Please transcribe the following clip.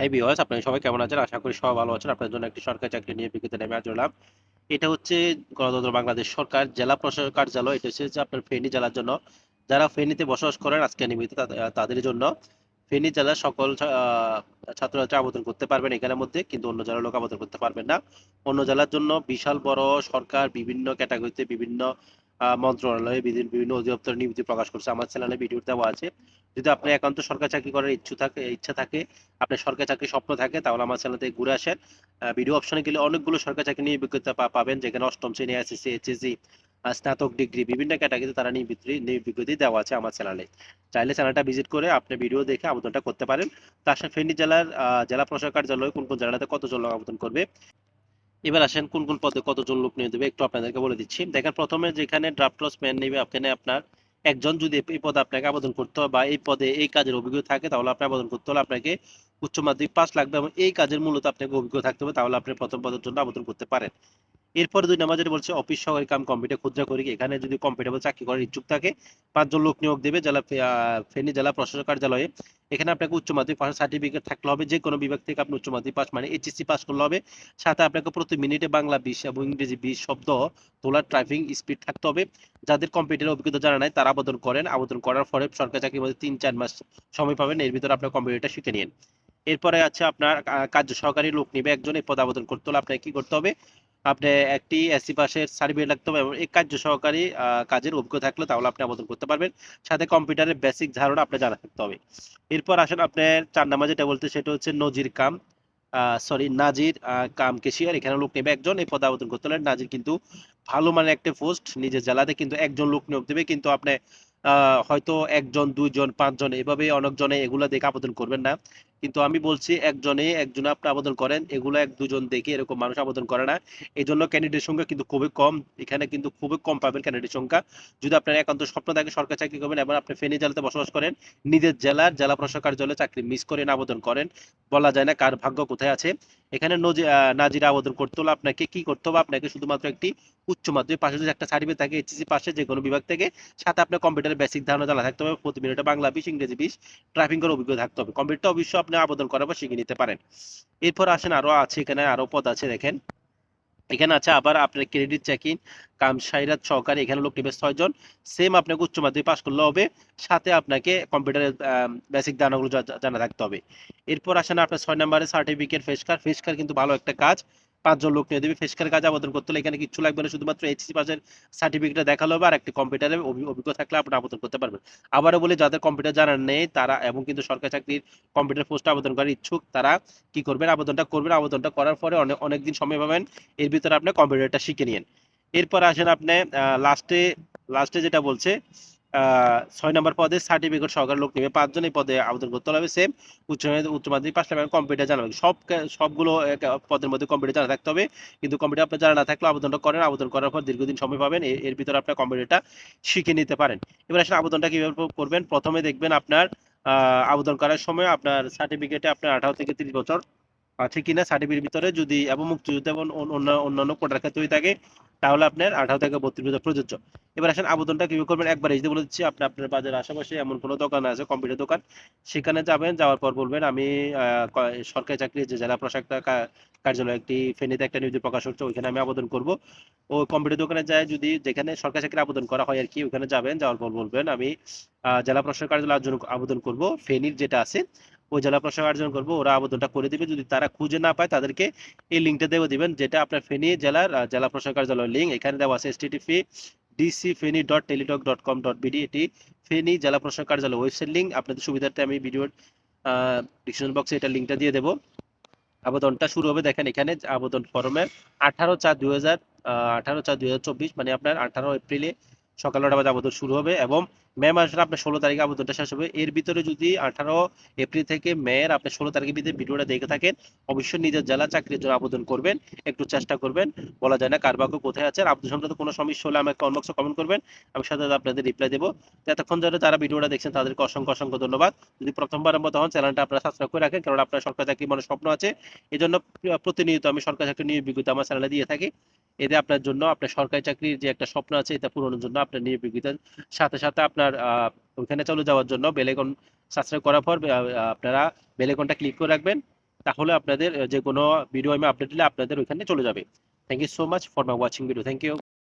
হ্যাঁ ভিউয়ার্স, আপনারা সবাই কেমন আছেন? আশা করি সবাই ভালো আছেন। আপনার জন্য একটি সরকারি চাকরি নিয়ে বিজ্ঞপ্তি নেমে হাজির হলাম। এটা হচ্ছে গণতন্ত্র বাংলাদেশ সরকার জেলা প্রশাসক কার্যালয়। এটা হচ্ছে যে আপনার ফেনী জেলার জন্য, যারা ফেনীতে বসবাস করেন আজকে নিয়মিত তাদের জন্য। ফেনী জেলার সকল ছাত্রছাত্রী আবেদন করতে পারবেন এখানের মধ্যে, কিন্তু অন্য জেলার লোক আবেদন করতে পারবেন না। অন্য জেলার জন্য বিশাল বড় সরকার বিভিন্ন ক্যাটাগরিতে বিভিন্ন মন্ত্রণালয়ে বিভিন্ন অধিদপ্তর নিযুক্তি প্রকাশ করছে। আমার চ্যানেলে ভিডিও দেওয়া আছে। যদি আপনি একান্ত সরকারি চাকরি করার ইচ্ছা থাকে, আপনার সরকারি চাকরির স্বপ্ন থাকে, তাহলে আমার চ্যানেল থেকে ঘুরে আসেন। ভিডিও অপশনে গেলে অনেকগুলো সরকারি চাকরি নিয়ে বিজ্ঞপ্তি পাবেন, যেখানে অষ্টম শ্রেণী, এসএসসি, এইচএসসি, স্নাতক ডিগ্রি বিভিন্ন ক্যাটাগরিতে তারা নিয়ে বিজ্ঞপ্তি দেওয়া আছে আমার চ্যানেলে। চাইলে চ্যানেলটা ভিজিট করে আপনি ভিডিও দেখে আবেদনটা করতে পারেন। তার সাথে ফেনী জেলার জেলা প্রশাসক কার্যালয়ে কোন কোন জেলাতে কতজন লোক আবেদন করবে। এবার আসেন কোন কোন পদে কতজন লোক নিয়োগ দেবে একটু আপনাদেরকে বলে দিচ্ছি। দেখেন, প্রথমে যেখানে ড্রাফটস ম্যান নেবে, ওখানে আপনার একজন, যদি এই পদে আপনাকে আবেদন করতে হয় বা এই পদে এই কাজের অভিজ্ঞতা থাকে, তাহলে আপনি আবেদন করতে হলে আপনাকে উচ্চ মাধ্যমিক পাস লাগবে এবং এই কাজের মূলত আপনাকে অভিজ্ঞতা থাকতে হবে, তাহলে আপনি প্রথম পদের জন্য আবেদন করতে পারেন। এরপরে 2 নম্বর যেটা বলছে অফিস সহকারী কাম কম্পিউটার ক্ষুদ্র করি, এখানে যদি কম্পিউটার চাকরি করার ইচ্ছুক থাকে 5 জন লোক নিয়োগ দেবে ফেনী জেলা প্রশাসক কার্যালয়ে। এখানে আপনাকে উচ্চ মাধ্যমিক পাস সার্টিফিকেট থাকলে হবে, যে কোনো বিভাগ থেকে আপনি উচ্চ মাধ্যমিক পাস মানে এইচএসসি পাস করলে হবে। সাথে আপনাকে প্রতি মিনিটে বাংলা 20 এবং ইংরেজি 20 শব্দ তোলার টাইপিং স্পিড থাকতে হবে। যাদের কম্পিউটারের অভিজ্ঞতা জানা নাই তারা আবেদন করেন। আবেদন করার পরে সরকারি চাকরির মধ্যে 3-4 মাস সময় পাবেন, এর ভিতরে আপনার কম্পিউটারটা শিখে নিন। এরপরে আছে আপনার কার্য সহকারী লোক নিবে একজন। এই পদে আবেদন করতে হলে আপনাকে কি করতে হবে? আপনি একটি এসসি পাসের সার্টিফিকেট লাগতে হবে এবং এই কার্য সহকারী কাজের অভিজ্ঞতা থাকলে তাহলে আপনি আবেদন করতে পারবেন। সাথে কম্পিউটারের বেসিক ধারণা আপনার জানা থাকতে হবে। এরপর আসেন আপনার 4 নম্বর যেটা বলতে, সেটা হচ্ছে নাজির কাম কেশিয়ার। এখানে লোক নেবে একজন। এই পদে আবেদন করতে হলে নাজির কিন্তু ভালো মানের একটা পোস্ট, নিজের জেলাতে কিন্তু একজন লোক নিয়োগ দেবে, কিন্তু আপনি হয়তো একজন, 2 জন, 5 জন এভাবে অনেকজনে এগুলা দেখে আবেদন করবেন না। কিন্তু আমি বলছি একজনে আপনি আবেদন করেন, এগুলো 1-2 জন দেখে এরকম মানুষ আবেদন করে না। এই জন্য ক্যান্ডিডেট সংখ্যা কিন্তু খুবই কম, এখানে কিন্তু খুবই কম পাবেন ক্যান্ডিডেট সংখ্যা। যদি আপনার একান্ত স্বপ্ন থাকে সরকারি চাকরি করবেন এবং আপনি ফেনী জেলাতে বসবাস করেন, নিজের জেলার জেলা প্রশাসক কার্যালয়ে চাকরি মিস করেন আবেদন করেন, বলা যায় না কার ভাগ্য কোথায় আছে। এখানে নাজিরা আবেদন করতে হলে আপনাকে কি করতে হবে? আপনাকে শুধুমাত্র একটি উচ্চ মাধ্যমিক পাশে যদি একটা সার্টিফিকেট থাকে এইচএসসি পাশে যে কোনো বিভাগ থেকে, সাথে আপনার কম্পিউটারের বেসিক ধারণা জানা থাকতে হবে, প্রতি মিনিটে বাংলা 20 ইংরেজি 20 টাইপিং করার অভিজ্ঞতা থাকতে হবে। কম্পিউটার অবশ্যই আপনি আবেদন করার পর শিখে নিতে পারেন। এরপর আসেন, আরো আছে এখানে আরো পদ আছে দেখেন। এখানে আছে আবার আপনার ক্রেডিট চেকিং কাম সাইরাত সহকারী, এখানে লোক নেবে 6 জন। সেম আপনাকে উচ্চ মাধ্যমিক পাস করলে হবে, সাথে আপনাকে কম্পিউটারের বেসিক ধারণাগুলো জানা থাকতে হবে। এরপর আসেন আপনার 6 নম্বরে সার্টিফিকেট ফেসকার। ফেসকার কিন্তু ভালো একটা কাজ, 5 জন লোক নিয়ে দেবে। ফেসকার কাজে আবেদন করতে হলে এখানে কিছু লাগবে না, শুধুমাত্র এইচএসসি পাসের সার্টিফিকেট দেখালে হবে আর একটি কম্পিউটারের অভিজ্ঞতা থাকলে আপনি আবেদন করতে পারবেন। আবারও বলি, যাদের কম্পিউটার জানা নেই তারা এবং কিন্তু সরকারি চাকরির কম্পিউটার পোস্টে আবেদন করার ইচ্ছুক, তারা কি করবেন? আবেদনটা করবেন। আবেদনটা করার পরে অনেক অনেক দিন সময় পাবেন, এর ভিতরে আপনি কম্পিউটারটা শিখে নিন। এরপর আসেন আপনি লাস্টে লাস্টে যেটা বলছে, 6 নম্বর পদে সার্টিফিকেট সহকারী লোক নেবে 5 জন। এই পদে আবেদন করতে হবে সেম, উচ্চ মাধ্যমিক পাস লাগবে, কম্পিউটার জানা লাগবে। সবগুলো পদের মধ্যে কম্পিউটার জানা থাকতে হবে, কিন্তু কম্পিউটার আপনার জানা না থাকলে আবেদনটা করেন। আবেদন করার পর দীর্ঘদিন সময় পাবেন, এর ভিতরে আপনার কম্পিউটারটা শিখে নিতে পারেন। এবার আসলে আবেদনটা কিভাবে করবেন? প্রথমে দেখবেন আপনার আবেদন করার সময় আপনার সার্টিফিকেটে আপনার 18 থেকে 30 বছর আছে কিনা, সার্টিফিকেটের ভিতরে যদি এবং মুক্তিযুদ্ধ এবং অন্যান্য কোটার ক্ষেত্রে যদি থাকে, তাহলে আপনার 18 থেকে 32 বছর প্রযোজ্য। এবার আসেন আবেদনটা কিভাবে করবেন একবার এই যে বলে দিচ্ছি। আপনি আপনার বাজারের আশেপাশে এমন কোনো দোকান আছে, কম্পিউটার দোকান, সেখানে যাবেন। যাওয়ার পর বলবেন আমি সরকারি চাকরি যে জেলা প্রশাসক কার্যালয় একটি ফেনীতে একটা নিয়োগ প্রকাশ হচ্ছে, ওইখানে আমি আবেদন করব। ও কম্পিউটার দোকানে যায়, যদি যেখানে সরকারি চাকরি আবেদন করা হয় আর কি, ওখানে যাবেন। যাওয়ার পর বলবেন আমি জেলা প্রশাসক কার্যালয়ের জন্য আবেদন করব, ফেনীর যেটা আছে ওই জেলা প্রশাসক অর্জন করবো। ওরা আবেদনটা করে দিবে। যদি তারা খুঁজে না পায়, তাদেরকে এই লিঙ্কটা দেওয়া দিবেন, যেটা আপনার ফেনী জেলার জেলা প্রশাসক কার্যালয়ের লিঙ্ক। এখানে দেওয়া আছে http dcfeni.teletalk.com.bd। এটি ফেনী জেলা প্রশাসক কার্যালয় ওয়েবসাইট লিঙ্ক। আপনাদের সুবিধার্থে আমি ভিডিওর ডিসক্রিপশন বক্সে এটা লিঙ্কটা দিয়ে দেবো। আবেদনটা শুরু হবে দেখেন এখানে আবেদন ফরমের 18/4/2024, মানে আপনার 18 এপ্রিলে সকাল 9টা বাজে আবেদন শুরু হবে এবং মে মাসের আপনার 16 তারিখে আবেদনটা শেষ হবে। এর ভিতরে যদি 18 এপ্রিল থেকে মেয়ের আপনার 16 তারিখের ভিতরে ভিডিওটা দেখে থাকেন, অবশ্যই নিজের জেলা চাকরির জন্য আবেদন করবেন। একটু চেষ্টা করবেন, বলা যায় না কার ভাগ্য কোথায় আছে। আর আবেদন সংক্রান্ত কোনো সমস্যা হলে আমাকে কমেন্ট বক্সে কমেন্ট করবেন, আমি সাথে সাথে আপনাদের রিপ্লাই দেবো। তো এতক্ষণ ধরে যারা ভিডিওটা দেখছেন তাদেরকে অসংখ্য অসংখ্য ধন্যবাদ। যদি প্রথমবারের মতো হন, চ্যানেলটা আপনারা সাবস্ক্রাইব করে রাখেন, কারণ আপনার সরকারি চাকরি মনে স্বপ্ন আছে। এই জন্য প্রতিনিয়ত আমি সরকারি চাকরি নিয়োগ বিজ্ঞপ্তি আমার চ্যানেলে দিয়ে থাকি। এতে আপনার জন্য আপনার সরকারি চাকরির যে একটা স্বপ্ন আছে এটা পূরণের জন্য আপনার নিয়োগ বিজ্ঞপ্তির সাথে সাথে আপনার ওইখানে চলে যাওয়ার জন্য বেল আইকন সাবস্ক্রাইব করার পর আপনারা বেল আইকনটা ক্লিক করে রাখবেন। তাহলে আপনাদের যে কোনো ভিডিও আমি আপডেট দিলে আপনাদের ওইখানে চলে যাবে। Thank you so much for my watching video. Thank you.